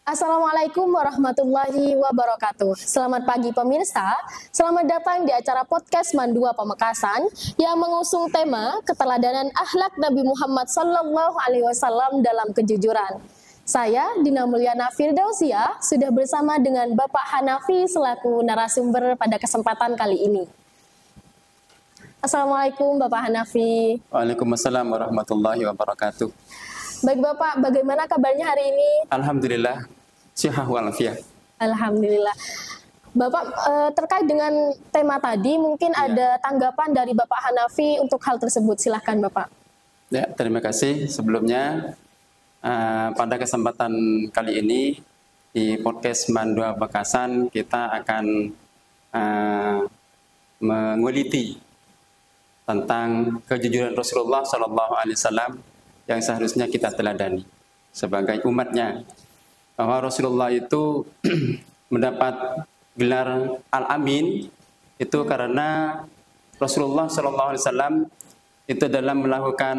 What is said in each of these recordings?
Assalamualaikum warahmatullahi wabarakatuh. Selamat pagi pemirsa, selamat datang di acara podcast Mandua Pamekasan yang mengusung tema keteladanan akhlak Nabi Muhammad SAW dalam kejujuran. Saya, Dina Mulyana Firdausia, sudah bersama dengan Bapak Hanafi selaku narasumber pada kesempatan kali ini. Assalamualaikum Bapak Hanafi. Waalaikumsalam warahmatullahi wabarakatuh. Baik Bapak, bagaimana kabarnya hari ini? Alhamdulillah, sihah walafiat. Alhamdulillah. Bapak, terkait dengan tema tadi, mungkin ada tanggapan dari Bapak Hanafi untuk hal tersebut. Silahkan Bapak. Ya, terima kasih. Sebelumnya, pada kesempatan kali ini, di podcast Mandua Pamekasan, kita akan menguliti tentang kejujuran Rasulullah SAW yang seharusnya kita teladani sebagai umatnya. Bahwa Rasulullah itu mendapat gelar Al-Amin itu karena Rasulullah SAW itu dalam melakukan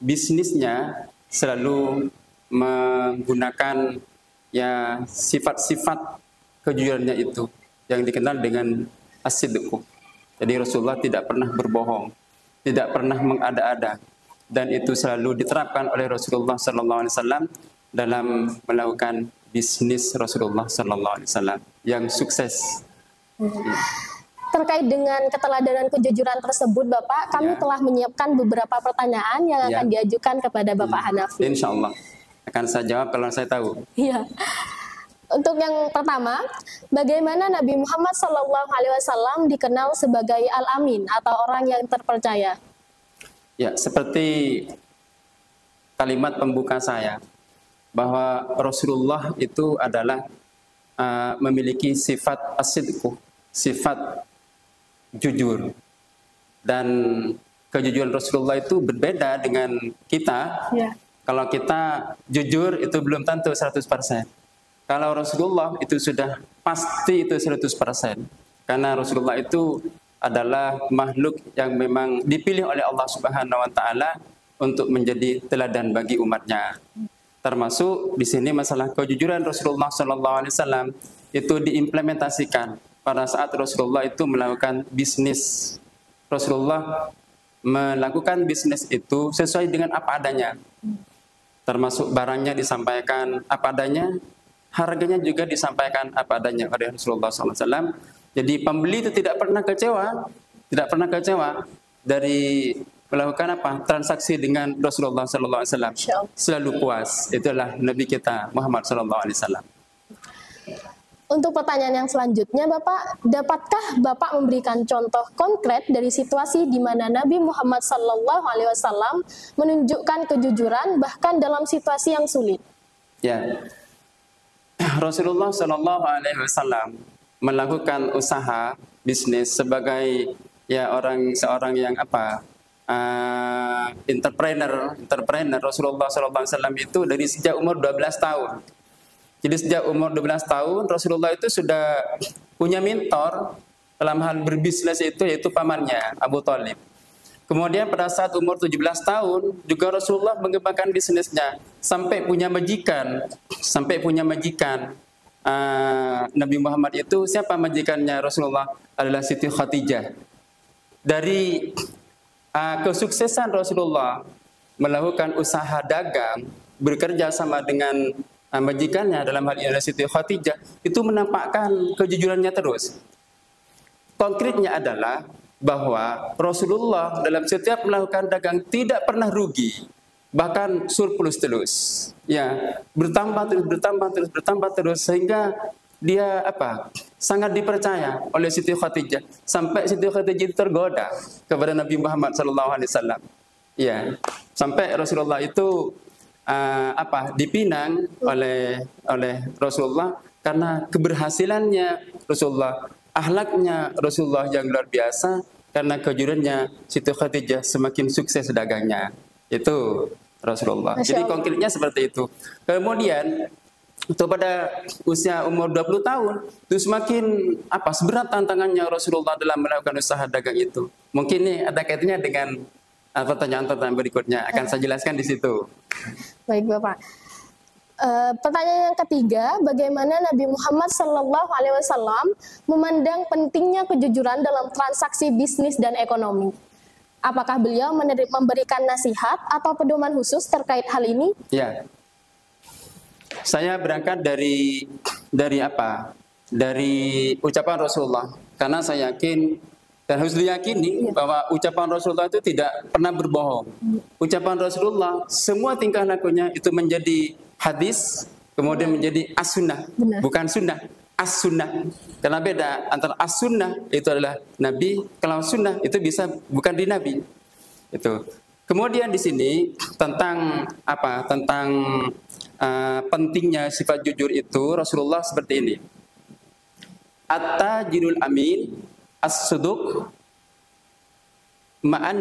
bisnisnya selalu menggunakan sifat-sifat kejujurannya itu yang dikenal dengan as-sidqu. Jadi Rasulullah tidak pernah berbohong, tidak pernah mengada-ada, dan itu selalu diterapkan oleh Rasulullah SAW dalam melakukan bisnis Rasulullah SAW yang sukses. Terkait dengan keteladanan kejujuran tersebut, Bapak, kami telah menyiapkan beberapa pertanyaan yang akan diajukan kepada Bapak Hanafi. Insya Allah akan saya jawab kalau saya tahu. Iya. Untuk yang pertama, bagaimana Nabi Muhammad SAW dikenal sebagai Al-Amin atau orang yang terpercaya? Ya, seperti kalimat pembuka saya, bahwa Rasulullah itu adalah memiliki sifat as-sidqu, sifat jujur. Dan kejujuran Rasulullah itu berbeda dengan kita. Ya. Kalau kita jujur itu belum tentu 100%. Kalau Rasulullah itu sudah pasti itu 100%. Karena Rasulullah itu adalah makhluk yang memang dipilih oleh Allah Subhanahu wa taala untuk menjadi teladan bagi umatnya. Termasuk di sini masalah kejujuran Rasulullah SAW itu diimplementasikan pada saat Rasulullah itu melakukan bisnis. Rasulullah melakukan bisnis itu sesuai dengan apa adanya. Termasuk barangnya disampaikan apa adanya, harganya juga disampaikan apa adanya oleh Rasulullah SAW. Jadi pembeli itu tidak pernah kecewa dari melakukan transaksi dengan Rasulullah SAW. Selalu puas. Itulah Nabi kita Muhammad SAW. Untuk pertanyaan yang selanjutnya, Bapak, dapatkah Bapak memberikan contoh konkret dari situasi di mana Nabi Muhammad SAW menunjukkan kejujuran bahkan dalam situasi yang sulit? Ya, Rasulullah SAW melakukan usaha bisnis sebagai seorang yang entrepreneur. Rasulullah SAW itu dari sejak umur 12 tahun. Jadi sejak umur 12 tahun Rasulullah itu sudah punya mentor dalam hal berbisnis itu, yaitu pamannya Abu Thalib. Kemudian pada saat umur 17 tahun juga Rasulullah mengembangkan bisnisnya sampai punya majikan. Nabi Muhammad itu siapa majikannya Rasulullah? Adalah Siti Khadijah. Dari kesuksesan Rasulullah melakukan usaha dagang, bekerja sama dengan majikannya dalam hal ini adalah Siti Khadijah, itu menampakkan kejujurannya terus. Konkretnya adalah bahwa Rasulullah dalam setiap melakukan dagang tidak pernah rugi, bahkan surplus terus. Ya, bertambah terus sehingga dia sangat dipercaya oleh Siti Khadijah, sampai Siti Khadijah itu tergoda kepada Nabi Muhammad SAW. Ya, sampai Rasulullah itu dipinang oleh Rasulullah karena keberhasilannya Rasulullah, akhlaknya Rasulullah yang luar biasa, karena kejujurannya Siti Khadijah semakin sukses dagangnya. Itu Rasulullah. Jadi konkretnya seperti itu. Kemudian itu pada usia umur 20 tahun itu semakin seberat tantangannya Rasulullah dalam melakukan usaha dagang itu. Mungkin ini ada kaitannya dengan pertanyaan-pertanyaan berikutnya, akan saya jelaskan di situ. Baik Bapak. Pertanyaan yang ketiga, bagaimana Nabi Muhammad SAW memandang pentingnya kejujuran dalam transaksi bisnis dan ekonomi? Apakah beliau memberikan nasihat atau pedoman khusus terkait hal ini? Ya, saya berangkat dari apa? Dari ucapan Rasulullah, karena saya yakin dan harus diyakini bahwa ucapan Rasulullah itu tidak pernah berbohong. Ucapan Rasulullah, semua tingkah lakunya itu menjadi hadis, kemudian menjadi as-sunnah, bukan sunnah, as-sunnah. Karena beda antara as-sunnah itu adalah Nabi, kalau sunnah itu bisa bukan di Nabi. Itu. Kemudian di sini tentang apa? Tentang pentingnya sifat jujur itu Rasulullah seperti ini. At-tajirul amin as-suduq ma'an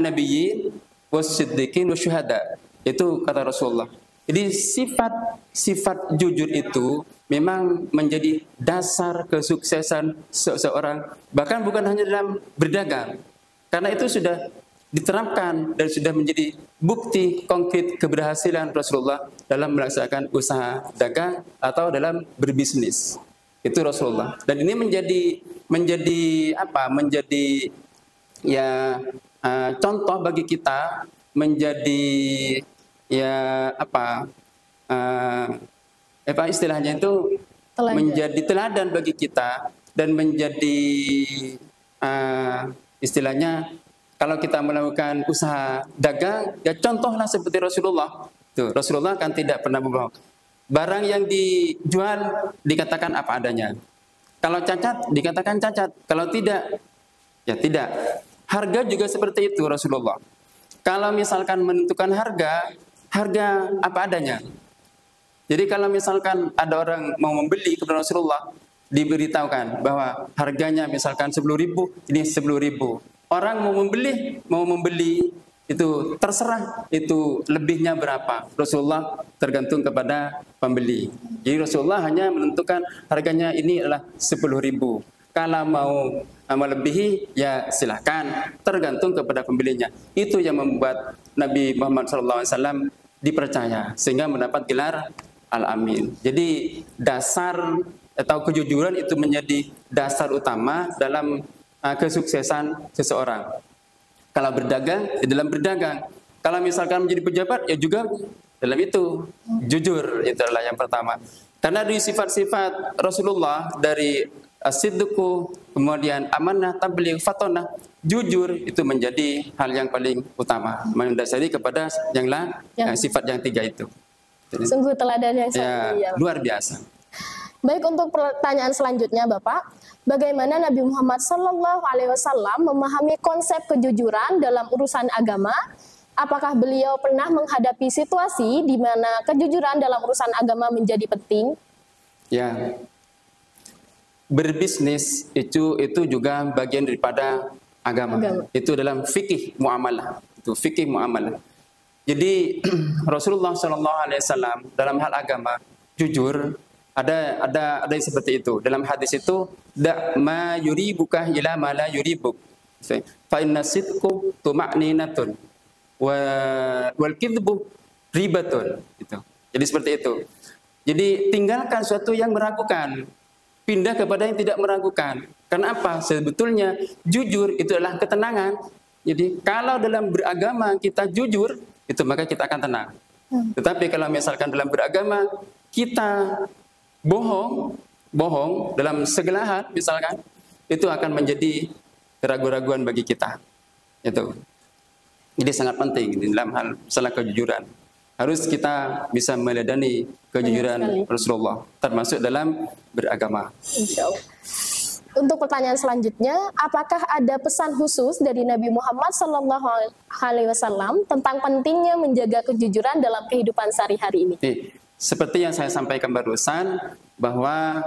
nabiyyin was-siddiqin wasyuhada. Itu kata Rasulullah. Jadi sifat jujur itu memang menjadi dasar kesuksesan seseorang, bahkan bukan hanya dalam berdagang. Karena itu sudah diterapkan dan sudah menjadi bukti konkret keberhasilan Rasulullah dalam melaksanakan usaha dagang atau dalam berbisnis. Itu Rasulullah. Dan ini menjadi ya contoh bagi kita, menjadi ya istilahnya itu teladan. Menjadi teladan bagi kita dan menjadi istilahnya kalau kita melakukan usaha dagang ya contohlah seperti Rasulullah. Tuh, Rasulullah kan tidak pernah berbohong. Barang yang dijual dikatakan apa adanya. Kalau cacat dikatakan cacat, kalau tidak ya tidak. Harga juga seperti itu Rasulullah. Kalau misalkan menentukan harga apa adanya. Jadi kalau misalkan ada orang mau membeli kepada Rasulullah, diberitahukan bahwa harganya misalkan 10.000, ini 10.000. Orang mau membeli itu terserah itu lebihnya berapa. Rasulullah tergantung kepada pembeli. Jadi Rasulullah hanya menentukan harganya ini adalah 10.000. Kalau mau melebihi ya silahkan, tergantung kepada pembelinya. Itu yang membuat Nabi Muhammad SAW dipercaya sehingga mendapat gelar Al-Amin. Jadi dasar atau kejujuran itu menjadi dasar utama dalam kesuksesan seseorang. Kalau berdagang, ya dalam berdagang. Kalau misalkan menjadi pejabat, ya juga dalam itu. Jujur, itu adalah yang pertama. Karena dari sifat-sifat Rasulullah, dari as-sidqu, kemudian amanah, tabligh, fatonah, jujur itu menjadi hal yang paling utama. Mendasari kepada sifat yang tiga itu. Jadi, sungguh teladan yang sangat luar biasa. Baik, untuk pertanyaan selanjutnya Bapak, bagaimana Nabi Muhammad SAW memahami konsep kejujuran dalam urusan agama? Apakah beliau pernah menghadapi situasi di mana kejujuran dalam urusan agama menjadi penting? Ya, berbisnis itu juga bagian daripada agama. Itu dalam fikih muamalah. Itu fikih muamalah. Jadi Rasulullah SAW dalam hal agama jujur. Ada yang seperti itu. Dalam hadis itu, da' ma yuribuka ila ma la yuribuk. Fa inna sidqu tuma'ninatun wal kidbu ribatun. Gitu. Jadi seperti itu. Jadi tinggalkan sesuatu yang meragukan, pindah kepada yang tidak meragukan. Karena apa? Sebetulnya jujur itu adalah ketenangan. Jadi kalau dalam beragama kita jujur, itu maka kita akan tenang. Tetapi kalau misalkan dalam beragama kita bohong dalam segala hal misalkan, itu akan menjadi keraguan-raguan bagi kita. Itu. Jadi sangat penting dalam hal masalah kejujuran. Harus kita bisa meladani kejujuran Rasulullah, termasuk dalam beragama. Insya Allah. Untuk pertanyaan selanjutnya, apakah ada pesan khusus dari Nabi Muhammad SAW tentang pentingnya menjaga kejujuran dalam kehidupan sehari-hari ini? Seperti yang saya sampaikan barusan, bahwa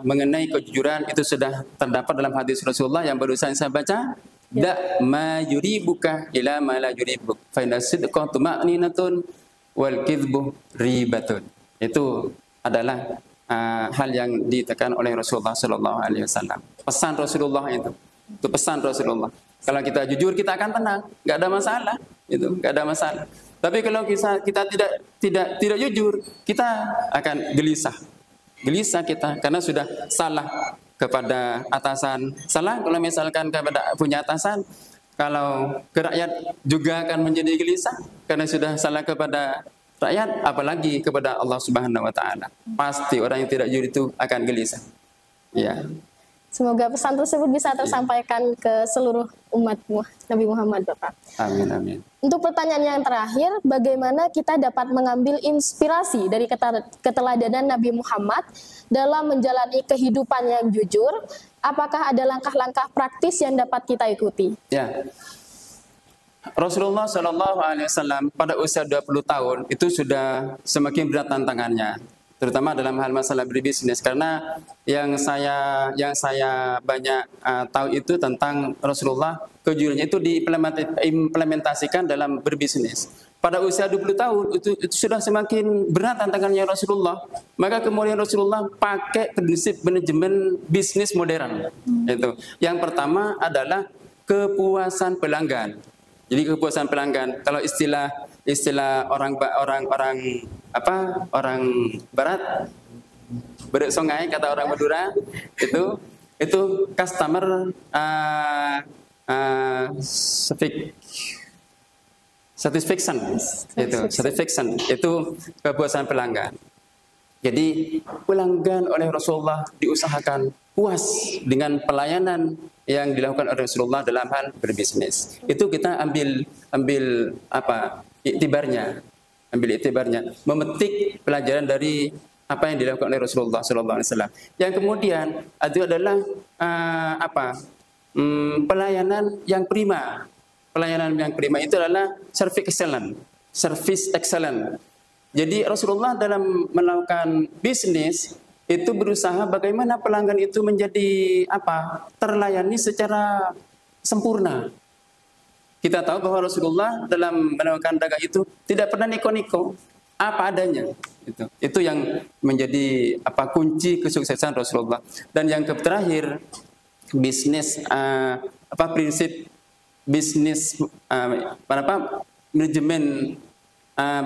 mengenai kejujuran itu sudah terdapat dalam hadis Rasulullah yang barusan saya baca. Da' ma yuribuka ila ma la yuribuk. Fa inna sidqa tuma'ninatun wal kidbu ribatun. Itu adalah hal yang ditekan oleh Rasulullah sallallahu alaihi wasallam. Pesan Rasulullah itu. Itu pesan Rasulullah. Kalau kita jujur kita akan tenang, enggak ada masalah. Itu enggak ada masalah. Tapi kalau kita tidak jujur, kita akan gelisah. Gelisah kita karena sudah salah kepada atasan. Salah kalau misalkan kepada punya atasan, kalau ke rakyat juga akan menjadi gelisah karena sudah salah kepada rakyat, apalagi kepada Allah Subhanahu wa taala. Pasti orang yang tidak jujur itu akan gelisah. Ya. Semoga pesan tersebut bisa tersampaikan ke seluruh umat Nabi Muhammad, Bapak. Amin, amin. Untuk pertanyaan yang terakhir, bagaimana kita dapat mengambil inspirasi dari keteladanan Nabi Muhammad dalam menjalani kehidupan yang jujur? Apakah ada langkah-langkah praktis yang dapat kita ikuti? Ya. Rasulullah Shallallahu Alaihi Wasallam pada usia 20 tahun itu sudah semakin berat tantangannya, terutama dalam hal masalah berbisnis, karena yang saya banyak tahu itu tentang Rasulullah, kejujurannya itu diimplementasikan dalam berbisnis. Pada usia 20 tahun itu sudah semakin berat tantangannya Rasulullah. Maka kemudian Rasulullah pakai prinsip manajemen bisnis modern. Itu. Yang pertama adalah kepuasan pelanggan. Jadi kepuasan pelanggan, kalau istilah orang barat, bedek songai kata orang Madura, itu customer satisfaction, itu kepuasan pelanggan. Jadi pelanggan oleh Rasulullah diusahakan puas dengan pelayanan yang dilakukan oleh Rasulullah dalam hal berbisnis. Itu kita ambil iktibarnya, memetik pelajaran dari apa yang dilakukan oleh Rasulullah SAW. Yang kemudian itu adalah pelayanan yang prima. Pelayanan yang prima itu adalah service excellent. Jadi Rasulullah dalam melakukan bisnis itu berusaha bagaimana pelanggan itu menjadi terlayani secara sempurna. Kita tahu bahwa Rasulullah dalam melakukan dagang itu tidak pernah niko-niko, apa adanya. Itu yang menjadi kunci kesuksesan Rasulullah. Dan yang terakhir, bisnis prinsip bisnis manajemen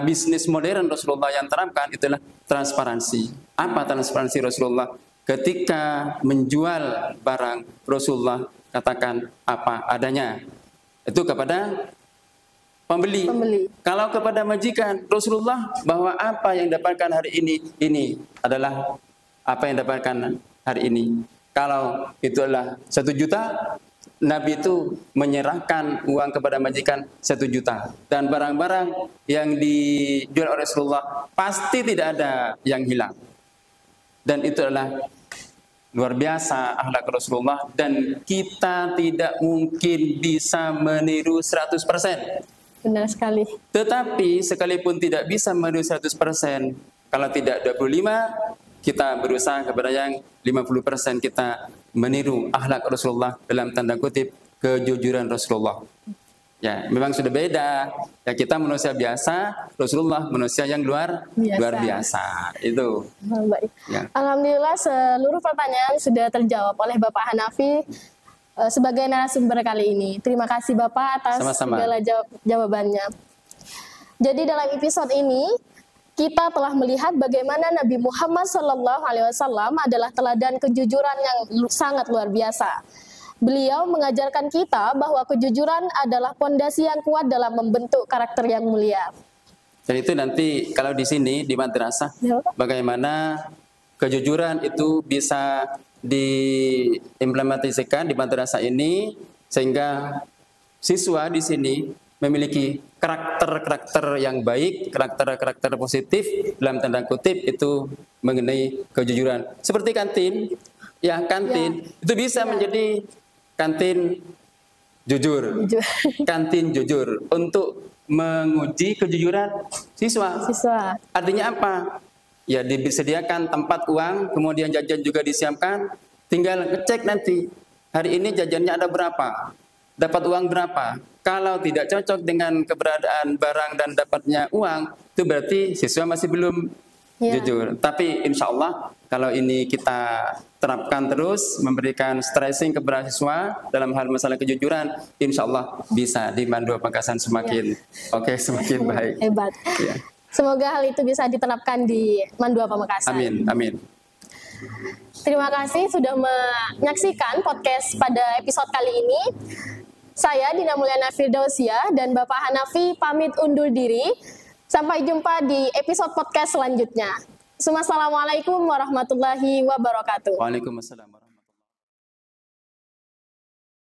bisnis modern Rasulullah yang terapkan itulah transparansi. Apa transparansi Rasulullah? Ketika menjual barang, Rasulullah katakan apa adanya. Itu kepada pembeli. Kalau kepada majikan, Rasulullah bahwa apa yang dapatkan hari ini adalah apa yang dapatkan hari ini. Kalau itu adalah 1 juta, Nabi itu menyerahkan uang kepada majikan 1 juta. Dan barang-barang yang dijual oleh Rasulullah pasti tidak ada yang hilang. Dan itu adalah luar biasa akhlak Rasulullah. Dan kita tidak mungkin bisa meniru 100%. Benar sekali. Tetapi sekalipun tidak bisa meniru 100%, kalau tidak 25%, kita berusaha kepada yang 50% kita meniru akhlak Rasulullah dalam tanda kutip kejujuran Rasulullah. Ya, memang sudah beda. Ya, kita manusia biasa, Rasulullah manusia yang luar biasa. Itu. Baik. Ya. Alhamdulillah seluruh pertanyaan sudah terjawab oleh Bapak Hanafi sebagai narasumber kali ini. Terima kasih Bapak atas segala jawabannya. Jadi dalam episode ini kita telah melihat bagaimana Nabi Muhammad SAW adalah teladan kejujuran yang sangat luar biasa. Beliau mengajarkan kita bahwa kejujuran adalah fondasi yang kuat dalam membentuk karakter yang mulia. Dan itu nanti kalau di sini di madrasah, bagaimana kejujuran itu bisa diimplementasikan di madrasah ini sehingga siswa di sini memiliki karakter-karakter yang baik, karakter-karakter positif dalam tanda kutip itu mengenai kejujuran. Seperti kantin, itu bisa menjadi kantin jujur. Kantin jujur untuk menguji kejujuran siswa. Artinya apa? Ya disediakan tempat uang, kemudian jajan juga disiapkan, tinggal ngecek nanti hari ini jajannya ada berapa, dapat uang berapa. Kalau tidak cocok dengan keberadaan barang dan dapatnya uang, itu berarti siswa masih belum Ya. jujur. Tapi insya Allah kalau ini kita terapkan terus, memberikan stressing kepada siswa dalam hal masalah kejujuran, insya Allah bisa di Mandua Pamekasan semakin semakin baik. Hebat. Ya. Semoga hal itu bisa diterapkan di Mandua Pamekasan. Amin, amin. Terima kasih sudah menyaksikan podcast pada episode kali ini. Saya Dina Mulyana Firdausia dan Bapak Hanafi pamit undur diri. Sampai jumpa di episode podcast selanjutnya. Assalamualaikum warahmatullahi wabarakatuh. Waalaikumsalam.